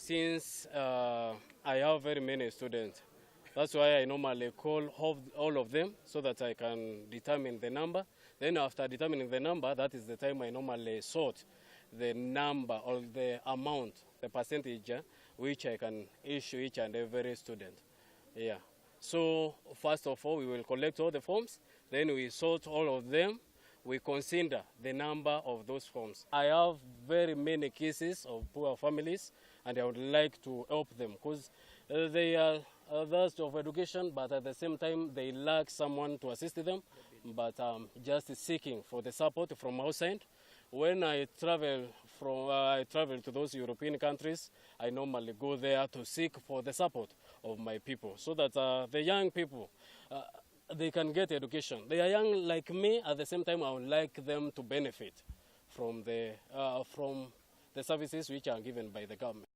since I have very many students. That's why I normally call all of them so that I can determine the number. Then after determining the number, that is the time I normally sort the number or the amount, the percentage which I can issue each and every student. Yeah. So first of all, we will collect all the forms, then we sort all of them. We consider the number of those forms. I have very many cases of poor families, and I would like to help them because they are thirst of education, but at the same time they lack someone to assist them. But just seeking for the support from outside. When I travel to those European countries, I normally go there to seek for the support of my people, so that the young people they can get education. They are young like me. At the same time, I would like them to benefit from the services which are given by the government.